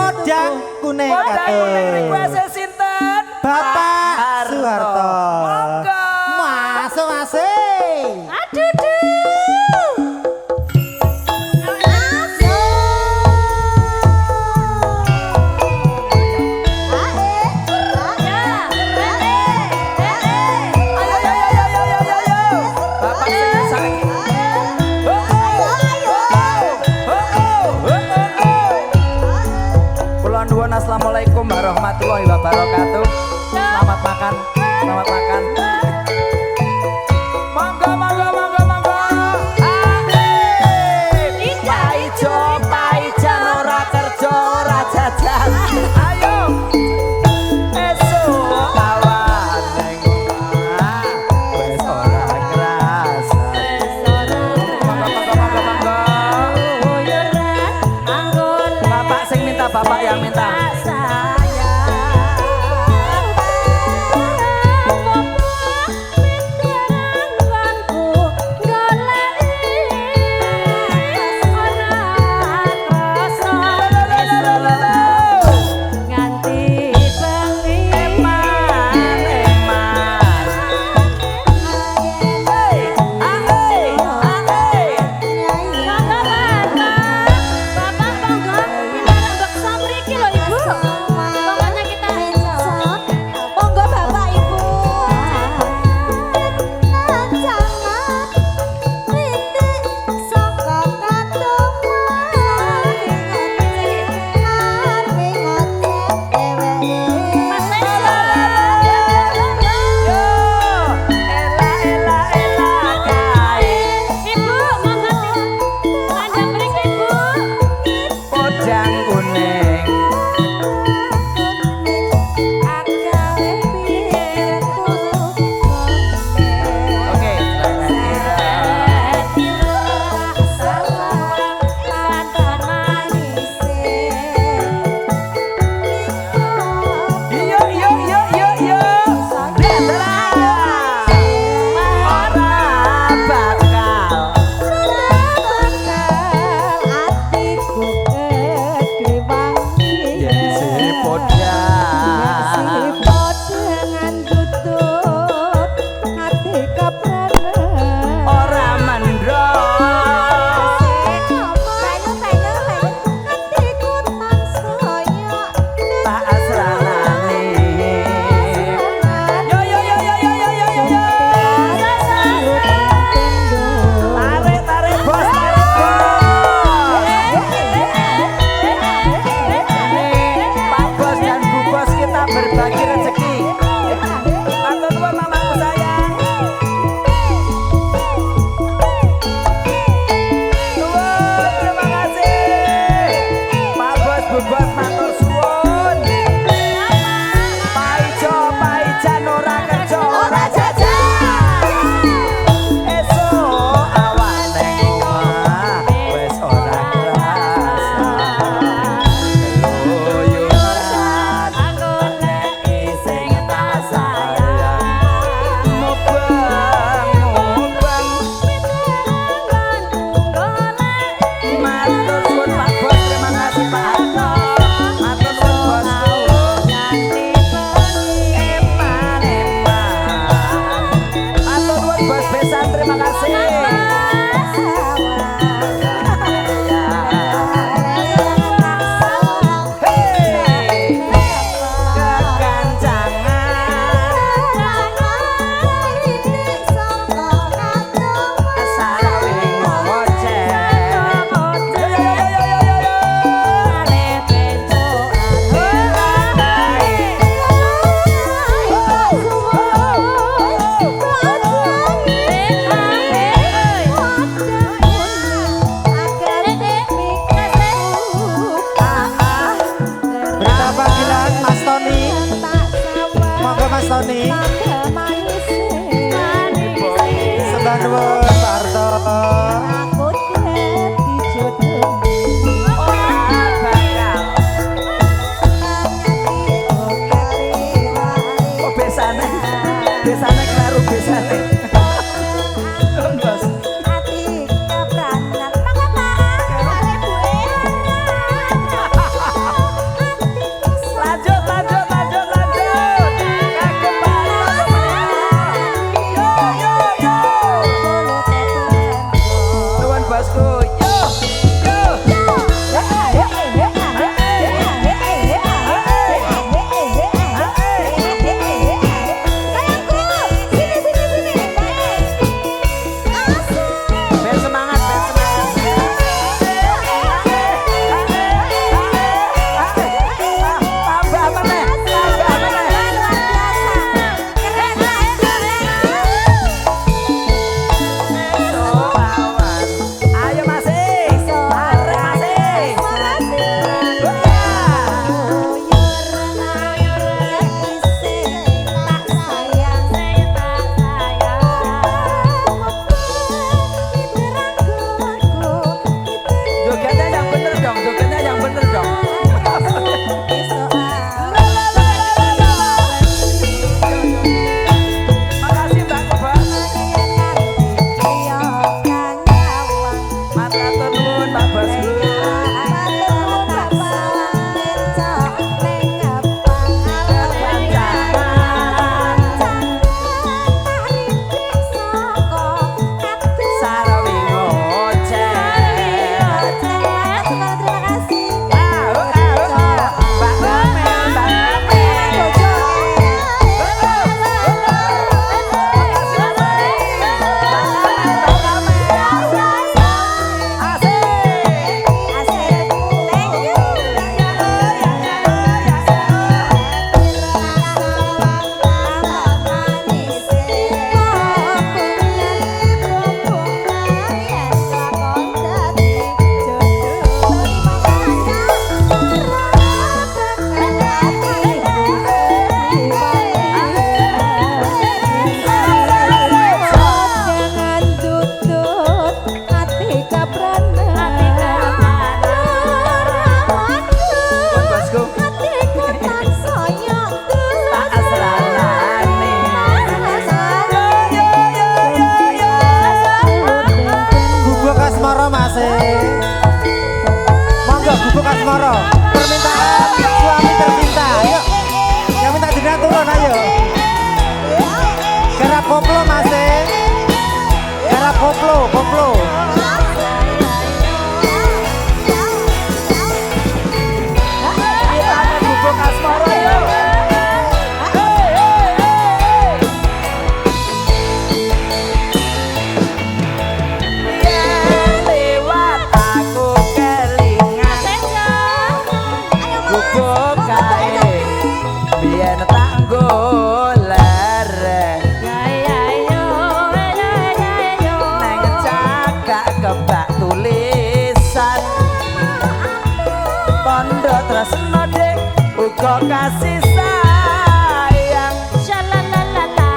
Podang kuning request sinten? Bapak Soeharto. Monggo. Masuk. Aduh duh. Assalamualaikum warahmatullahi wabarakatuh. Selamat makan. Monggo. Paijan ora kerja ora jajan. Ayo. Esuk lawan ning omah. Wis ora kerasa. Monggo. Bapak sing minta, bapak yang minta. Bubuk Asmoro, permintaan suami tercinta. Ayo, yang minta jenengan turun ayo. Garap koplo Mas. Garap koplo. Bubuk Asmoro yuk. Tresno dek uga kasih sayang Shalalalala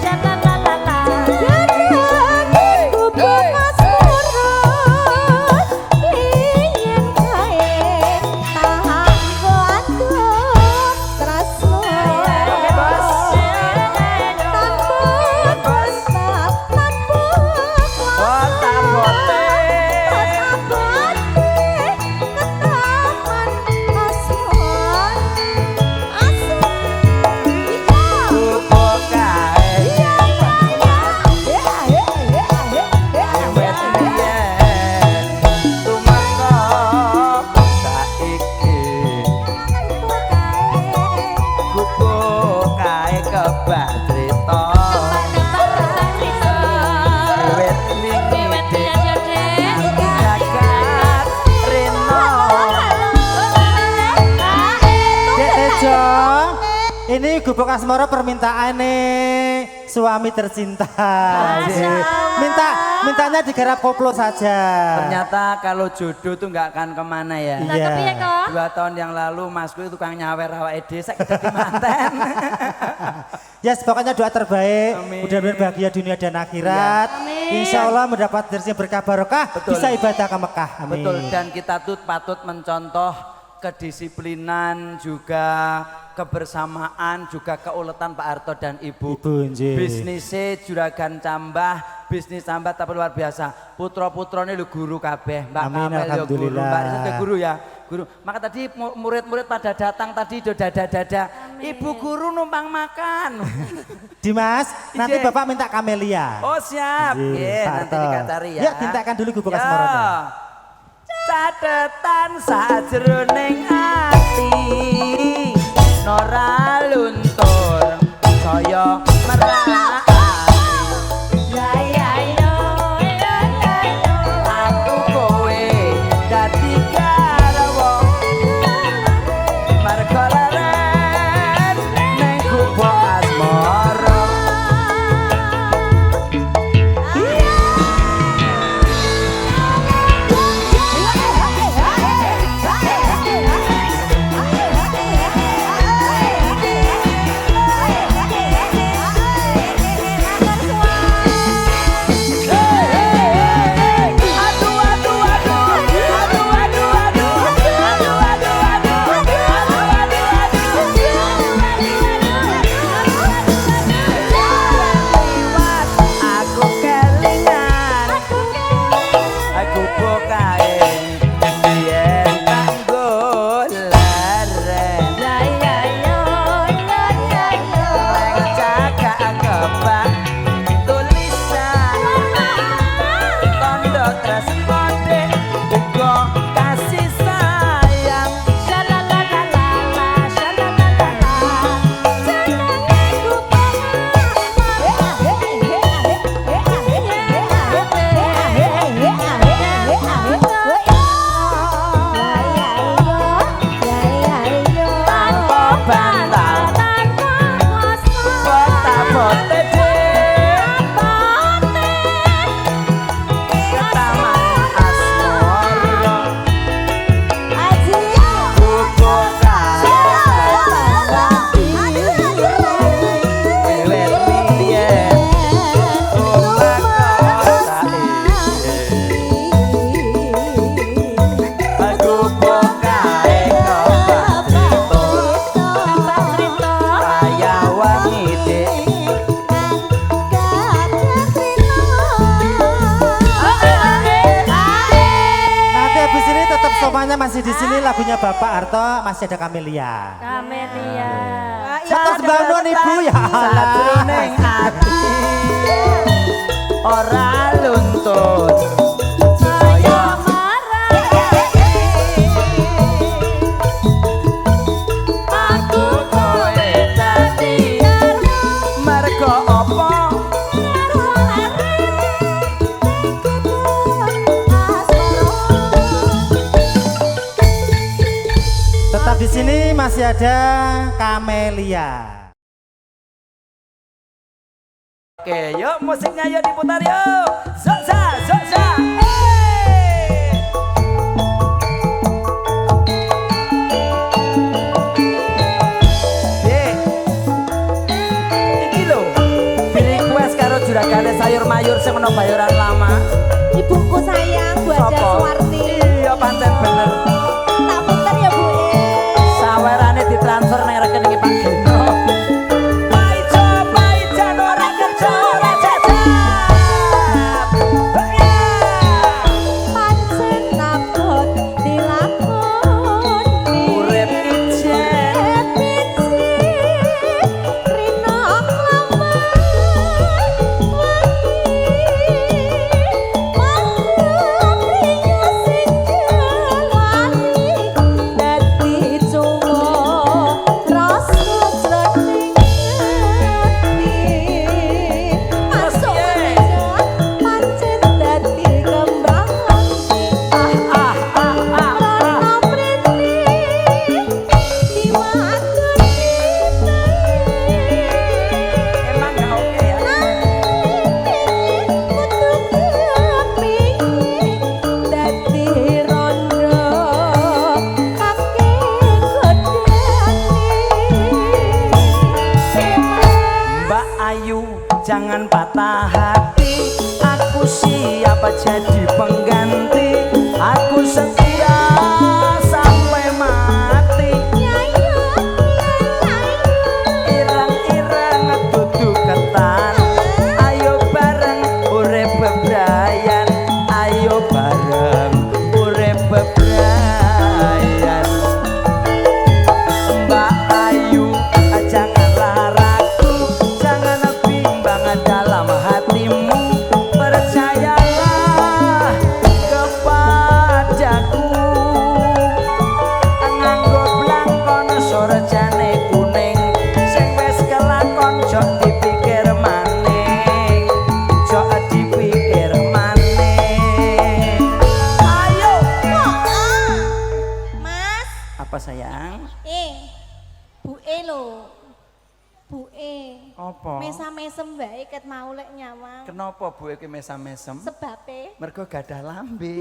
Shalalalala Jangan bubuk Asmoro Ingin kain Tahanggo aku Tresno Oke bos ini Gubuk Asmoro permintaan nih suami tercinta. Mintanya digarap koplo saja. Ternyata kalau jodoh tuh nggak akan kemana ya. Iya. 2 tahun yang lalu masku itu tukang nyawer awake dhewe sak dadi manten. Yes, pokoknya doa terbaik. Amin. Mudah-mudahan bahagia dunia dan akhirat. Amin. Insya Allah mendapat rezeki berkah barokah. Betul. Bisa ibadah ke Mekah. Amin. Betul, dan kita tuh patut mencontoh kedisiplinan juga kebersamaan juga keuletan Pak Harto dan Ibu. nggih. Bisnisnya juragan tambah, bisnis tambah tapi luar biasa. Putra-putrane lu guru kabeh, Mbak Amin, Kamel ya guru, alhamdulillah. Mbak Risa juga guru ya. Guru. Maka tadi murid-murid pada datang tadi do dada-dada. Ibu guru numpang makan. Dimas, nanti Ije. Bapak minta kamelia. Oh siap. Nggih, Iya, Pak nanti Harto. dikacari ya. Ya, tintakan dulu Gubuk Ya. Asmoro. Catetan sajroning ati Nora luntur saya merah aku kowe dadi garwa mergo leren ning Gubuk Asmoro. nganggo kasih sayang Shalalalalala, shalalalala, jenengku tanpa bantal bote ke taman asmara guguk wiwit biyen omah kota guguk kae kaya wangi dik Nanti habis ini tetap somanya masih di sini, lagunya Bapak Harto masih ada Kamelia. Kamelia. Tetap bangun Ibu ya Allah. sajroning ati ora luntut saya aku kowe dadi mergo apa Tetap di sini masih ada Kamelia. Oke, yuk musiknya yuk diputar yuk. Zoksa, zoksa. Iki lho, di request karo juragane sayur mayur sing ono bayaran lama. Ibuku sayang, Bu Aja Sopo? Suwarti. Iya pancen bener. Tak puter ya, Bu. Sawerane ditransfer nang rekening Pak Gino. Paijo, paijan ora kerja ora jajak. Pancen abot dilakoni. Urip ijen. Rina lama Emang gak oke ya? Mbak Ayu, jangan patah hati. Aku siap jadi pengganti. Aku setia sampai mati. Ireng-ireng dudu ketan. Ayo bareng urip bebrayan. Ayo bareng urip bebrayan. Mbak Ayu, janganlah ragu, jangan bimbang dalam hatimu. Percayalah kepadaku. Nganggo blangkon sorjane kuning, sing wis kelakon jok dipikir maning, jok dipikir maning. Ayo. Mas, Apa sayang? Bu E lho. Bu E. Apa? Mesam-mesem wae ket mau lek nyawang. Kenapa Bu iki mesam-mesem? Sebabe Mergo gadah lambe.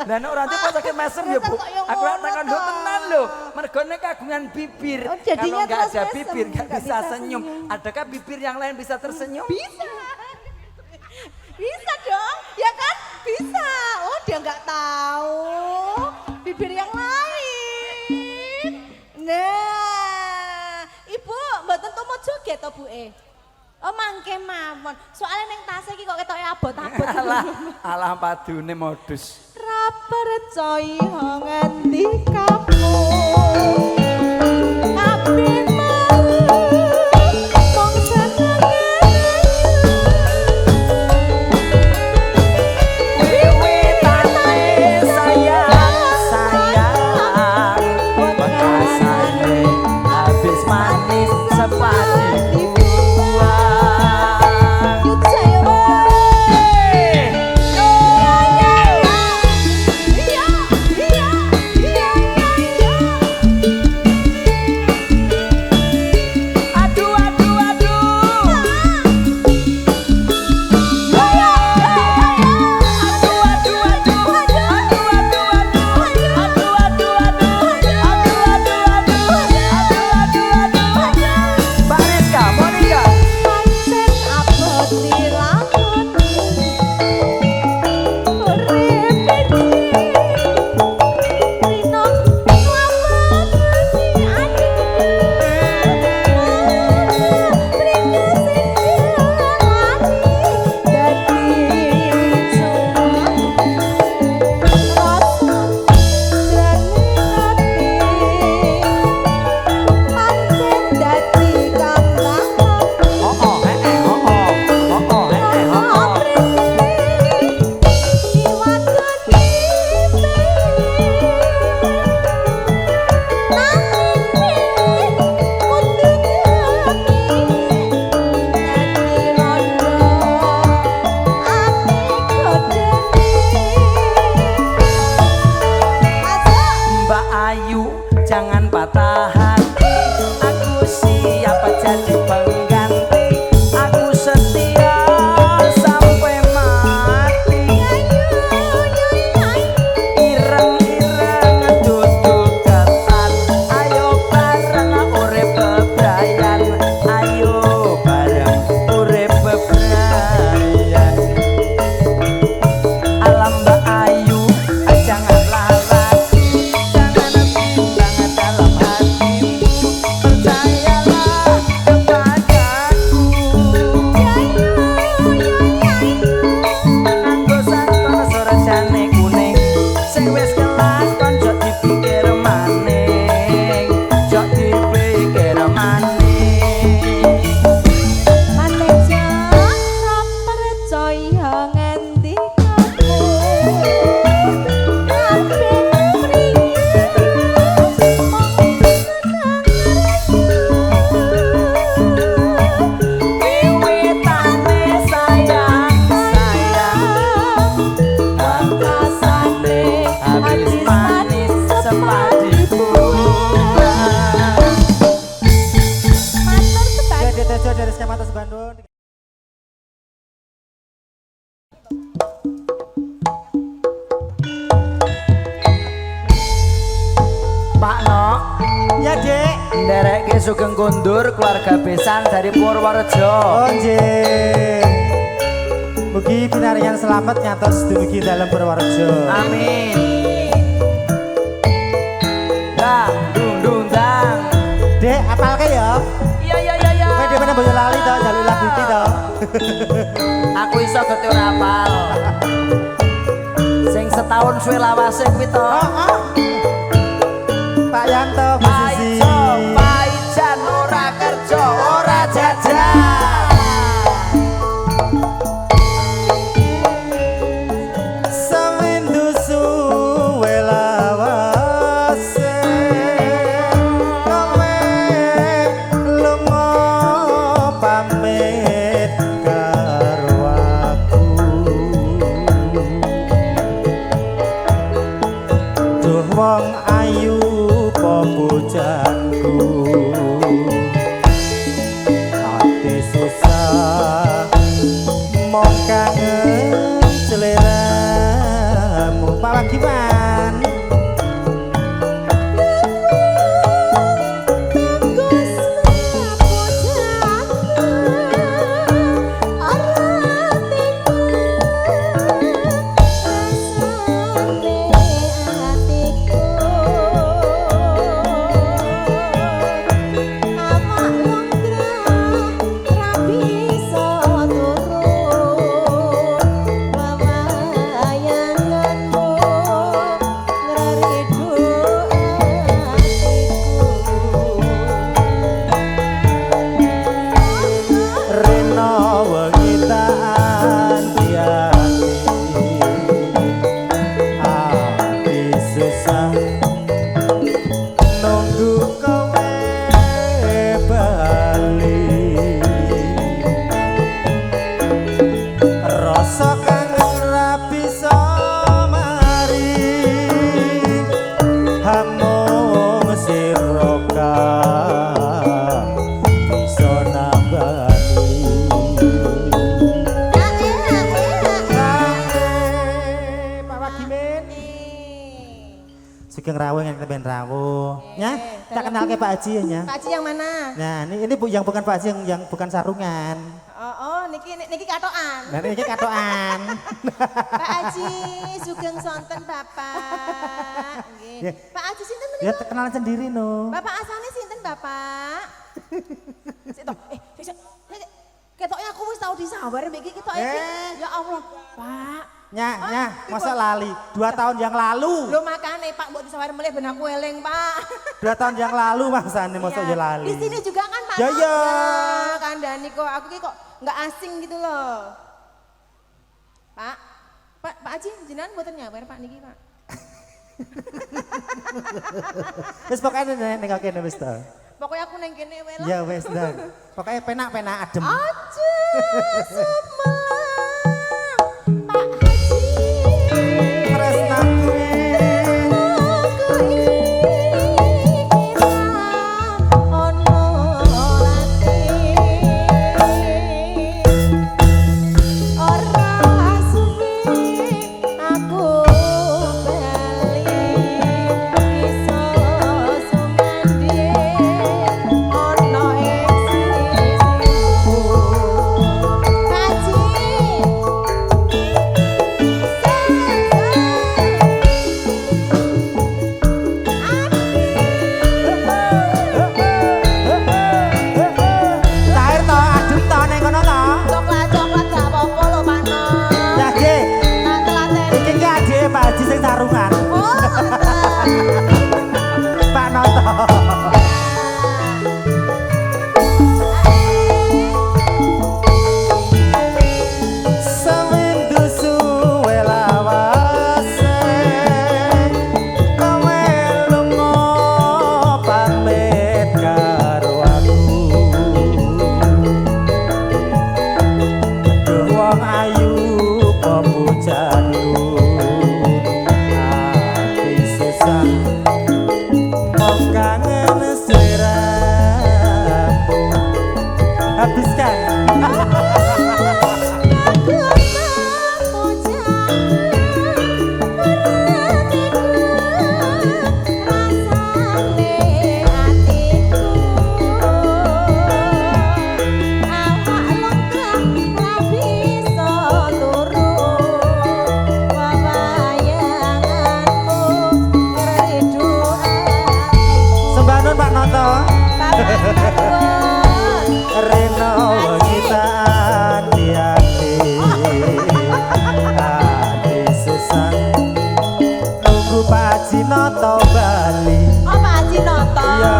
Lah nek ora pas sakit mesem ya Bu. Kok yo Aku ora ngono takon to? tenan lho. Mergone kagungan bibir. Oh, jadinya Kalau nggak terus ada mesem, bibir nggak nggak bisa bisa senyum. senyum. Adakah bibir yang lain bisa tersenyum? bisa. Bisa dong, ya kan? Bisa. Oh, dia nggak tahu. Bibir yang lain. Nah, Ibu, mboten tuh mau joget to, Bu E? Oh, mangke mawon. Soalnya neng tasnya iki kok ketoke abot-abot. Alah, alah padune modus. Ra percaya nganti kamu. Kabeh mau mong seneng. Wiwitane jangan patah hati. Aku siap jadi pengganti. Aku setia sampai mati. Ireng-ireng duduk-dudukan. Ayo bareng urip bebrayan. Ayo bareng urip bebrayan. Alam Mbak Ayu, janganlah ragu, jangan bimbang dalam hatimu, percayalah kepadaku. Anggo santono sorjane kuning, sing wis kelakon jok dipikir maning, jok dipikir maning. Maneja percaya nganti Wiwitane sayang, bangkasane habis manis sepadi bunga. Dede Tejo dari Skematos Bandung. Pak Nok, Ya Dek. nderekke Sugeng Kundur keluarga besan dari Purworejo. Oh nggih. Mugi pinaringan selamat nyantos dumugi dalam Purworejo. Amin. Dang, dung dung dang. Dek, apalke ya? Iya iya iya iya. Kowe dhewe boyo lali to, njaluk lagu iki to. Aku iso gete ora apal. Sing setahun suwe lawase kuwi to. Pak Yanto posisi. Paijo, paijan ora kerja, ora jajan. Samindu suwe lawase. Kowe lunga pamit karo aku. Duh wong ayu po pujanku. Ati susah mong kangen seleramu. Pak Wagiman. Rena wengi tak anti-anti. Ati susah nunggu kowe bali. Rasa kangen ra bisa mari. Hamung sira bisa nambani. Pak Wagimin. Sugeng rawuh yang ben rawuh. Ya, tak kenal ke Pak Haji ya. Pak Haji yang mana? Nah, ini Bu yang bukan Pak Haji yang bukan sarungan. Oh, niki katokan. Nah, ini katokan. Pak Haji, sugeng sonten Bapak. Nggih. Ya. Pak Haji sinten Ya menika? kenalan sendiri no. Bapak asalnya sinten Bapak? Sik to. Sik. Ketoknya aku wis tau disabar mbek iki ketoke iki. Ya Allah, Pak. Nya, masa lali 2 tahun yang lalu. Lho makane Pak mbok disabar melih ben aku eling, Pak. 2 tahun yang lalu maksane masa Iya. ya lali. Di sini juga kan Pak. Ya, ya. Kandhani kok aku ki kok nggak asing gitu loh. Pak. Pak Haji jenengan mboten nyabar Pak niki, Pak. Wis pokoke ning kene wis to. Pokoknya aku neng kene wae lah. Ya wis ndang. Pokoke penak-penak adem. Aja semelang Pak Haji. Tresnaku Aku ini Pak Jinoto Bali. Oh Pak Jinoto. Iya.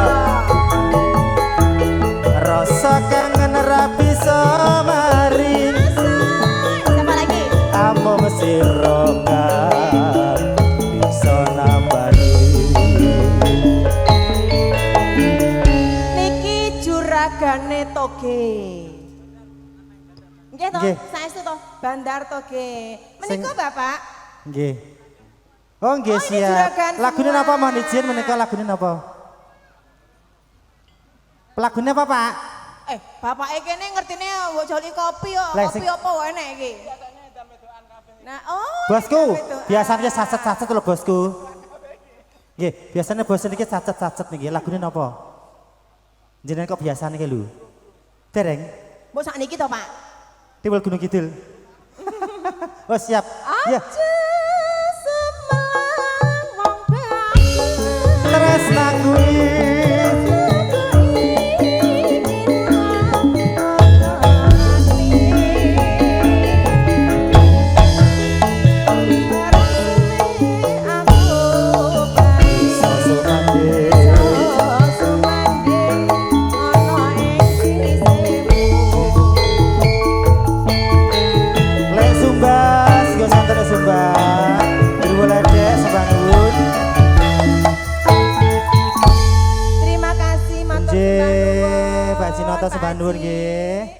Rasa kangen ra bisa mari. Siapa lagi? Amung sira kang bisa nambani. Niki juragane toge. Nggih to, Nggih. saestu to, Bandar toge. Menika Sing- Bapak, Nggih. Oh nggih Oh, ini siap. juragan Lagune semua. napa mohon izin menika lagune napa? Lagune apa, Pak? Bapak kene ngertine mbok joli kopi yo, Lah, kopi sing- apa wae nek iki? Nah, oh. Bosku, itu. biasanya sacet-sacet lho bosku. Nggih, biasanya bos niki sacet-sacet niki. Lagune napa? Jenengan kok biasane ki lho. Dereng, Mbok sakniki to, Pak. Tiwul Gunung Kidul. Oh siap. Ya, Aja semelang wong bagus. tresnaku lek sumbas, go santen sumbas. Dirwuledek sebangun. Terima kasih, matur Nggih, nuwun. Pak Jinoto Pak Sebandun Haji. nggih.